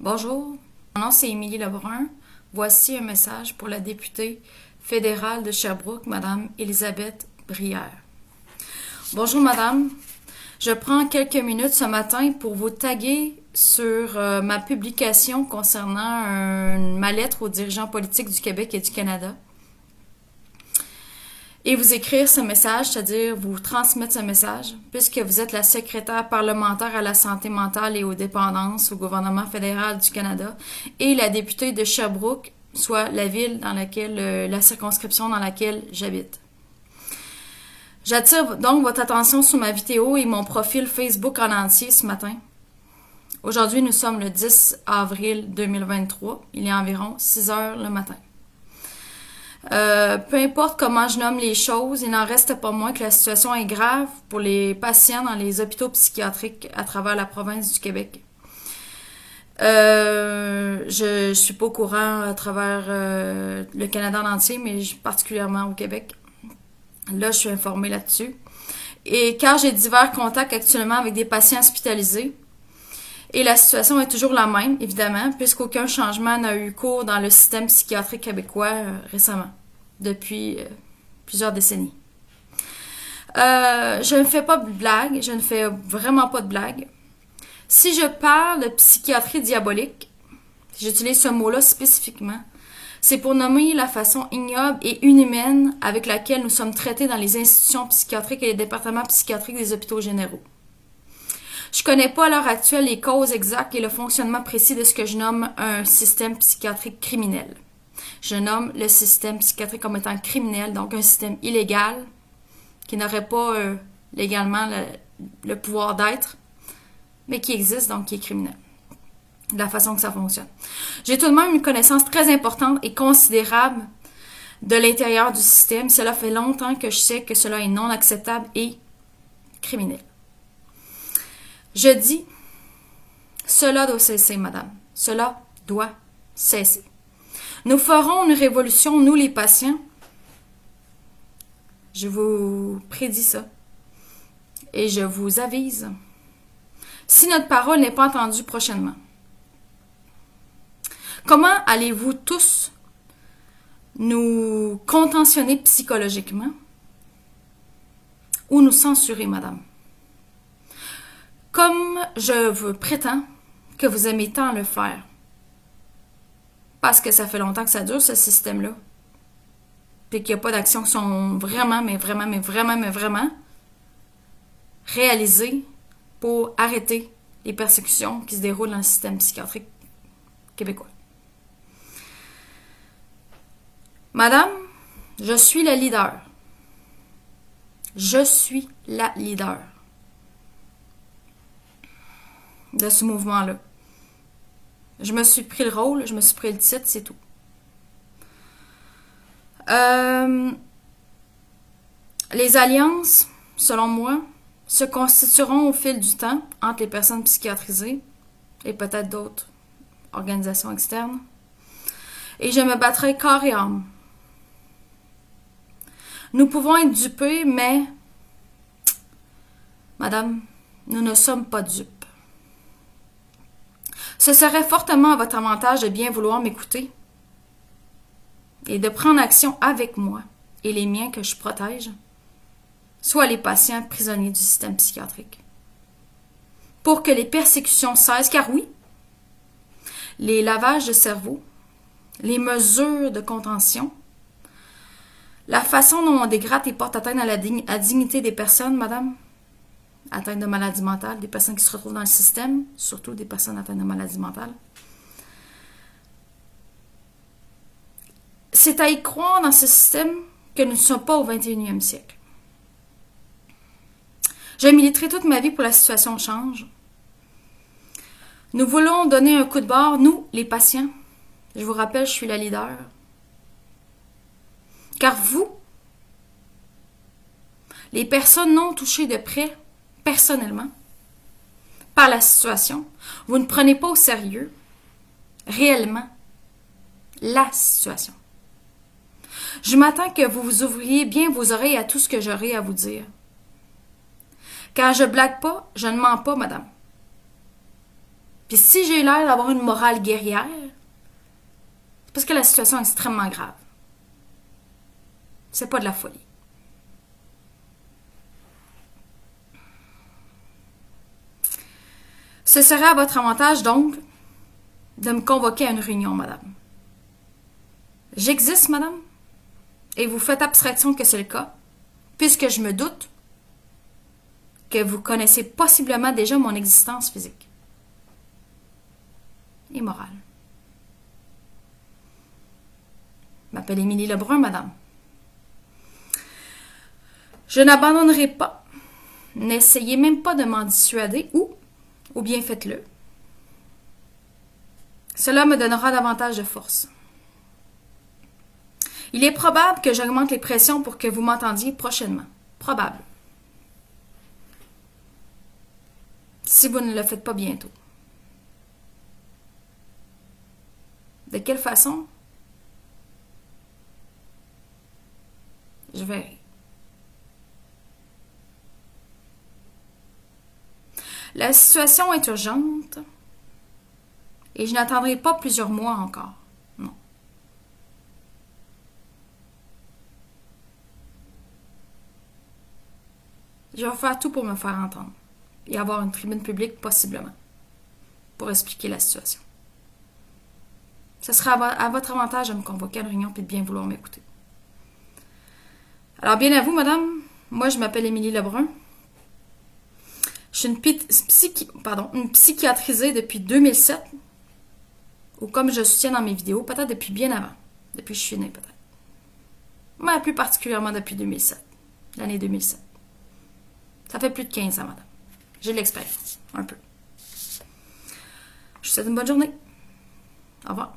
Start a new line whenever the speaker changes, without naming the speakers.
Bonjour, mon nom c'est Émilie Lebrun. Voici un message pour la députée fédérale de Sherbrooke, Madame Élisabeth Brière. Bonjour Madame, je prends quelques minutes ce matin pour vous taguer sur ma publication concernant ma lettre aux dirigeants politiques du Québec et du Canada. Et vous écrire ce message, c'est-à-dire vous transmettre ce message, puisque vous êtes la secrétaire parlementaire à la santé mentale et aux dépendances au gouvernement fédéral du Canada et la députée de Sherbrooke, soit la ville dans laquelle, la circonscription dans laquelle j'habite. J'attire donc votre attention sur ma vidéo et mon profil Facebook en entier ce matin. Aujourd'hui, nous sommes le 10 avril 2023. Il est environ 6 heures le matin. Peu importe comment je nomme les choses, il n'en reste pas moins que la situation est grave pour les patients dans les hôpitaux psychiatriques à travers la province du Québec. Je suis pas au courant à travers le Canada en entier, mais particulièrement au Québec. Là, je suis informée là-dessus. Et car j'ai divers contacts actuellement avec des patients hospitalisés, et la situation est toujours la même, évidemment, puisqu'aucun changement n'a eu cours dans le système psychiatrique québécois récemment, depuis plusieurs décennies. Je ne fais pas de blague, je ne fais vraiment pas de blague. Si je parle de psychiatrie diabolique, j'utilise ce mot-là spécifiquement, c'est pour nommer la façon ignoble et inhumaine avec laquelle nous sommes traités dans les institutions psychiatriques et les départements psychiatriques des hôpitaux généraux. Je connais pas à l'heure actuelle les causes exactes et le fonctionnement précis de ce que je nomme un système psychiatrique criminel. Je nomme le système psychiatrique comme étant criminel, donc un système illégal qui n'aurait pas légalement le pouvoir d'être, mais qui existe, donc qui est criminel. De la façon que ça fonctionne. J'ai tout de même une connaissance très importante et considérable de l'intérieur du système. Cela fait longtemps que je sais que cela est non acceptable et criminel. Je dis, cela doit cesser, madame. Cela doit cesser. Nous ferons une révolution, nous les patients. Je vous prédis ça. Et je vous avise. Si notre parole n'est pas entendue prochainement. Comment allez-vous tous nous contentionner psychologiquement ou nous censurer, madame? Comme je vous prétends que vous aimez tant le faire. Parce que ça fait longtemps que ça dure, ce système-là. Puis qu'il n'y a pas d'actions qui sont vraiment réalisées pour arrêter les persécutions qui se déroulent dans le système psychiatrique québécois. Madame, je suis la leader. Je suis la leader de ce mouvement-là. Je me suis pris le rôle, je me suis pris le titre, c'est tout. Les alliances, selon moi, se constitueront au fil du temps entre les personnes psychiatrisées et peut-être d'autres organisations externes. Et je me battrai corps et âme. Nous pouvons être dupés, mais, madame, nous ne sommes pas dupes. Ce serait fortement à votre avantage de bien vouloir m'écouter et de prendre action avec moi et les miens que je protège, soit les patients prisonniers du système psychiatrique. Pour que les persécutions cessent, car oui, les lavages de cerveau, les mesures de contention, la façon dont on dégrade et porte atteinte à la dignité des personnes, madame, atteintes de maladies mentales, des personnes qui se retrouvent dans le système, surtout des personnes atteintes de maladies mentales. C'est à y croire dans ce système que nous ne sommes pas au 21e siècle. J'ai milité toute ma vie pour que la situation change. Nous voulons donner un coup de barre, nous, les patients. Je vous rappelle, je suis la leader. Car vous, les personnes non touchées de près, personnellement, par la situation, vous ne prenez pas au sérieux, réellement, la situation. Je m'attends que vous ouvriez bien vos oreilles à tout ce que j'aurai à vous dire. Car je blague pas, je ne mens pas, madame. Puis si j'ai l'air d'avoir une morale guerrière, c'est parce que la situation est extrêmement grave. C'est pas de la folie. Ce serait à votre avantage, donc, de me convoquer à une réunion, madame. J'existe, madame, et vous faites abstraction que c'est le cas, puisque je me doute que vous connaissez possiblement déjà mon existence physique et morale. Je m'appelle Émilie Lebrun, madame. Je n'abandonnerai pas. N'essayez même pas de m'en dissuader ou bien faites-le. Cela me donnera davantage de force. Il est probable que j'augmente les pressions pour que vous m'entendiez prochainement. Probable. Si vous ne le faites pas bientôt. De quelle façon? Je verrai. La situation est urgente et je n'attendrai pas plusieurs mois encore. Non. Je vais faire tout pour me faire entendre et avoir une tribune publique possiblement pour expliquer la situation. Ce sera à votre avantage de me convoquer à une réunion et de bien vouloir m'écouter. Alors, bien à vous, madame. Moi, je m'appelle Émilie Lebrun. Je suis une psychiatrisée depuis 2007, ou comme je soutiens dans mes vidéos, peut-être depuis bien avant, depuis que je suis née peut-être. Mais plus particulièrement depuis 2007, l'année 2007. Ça fait plus de 15 ans, madame. J'ai de l'expérience, un peu. Je vous souhaite une bonne journée. Au revoir.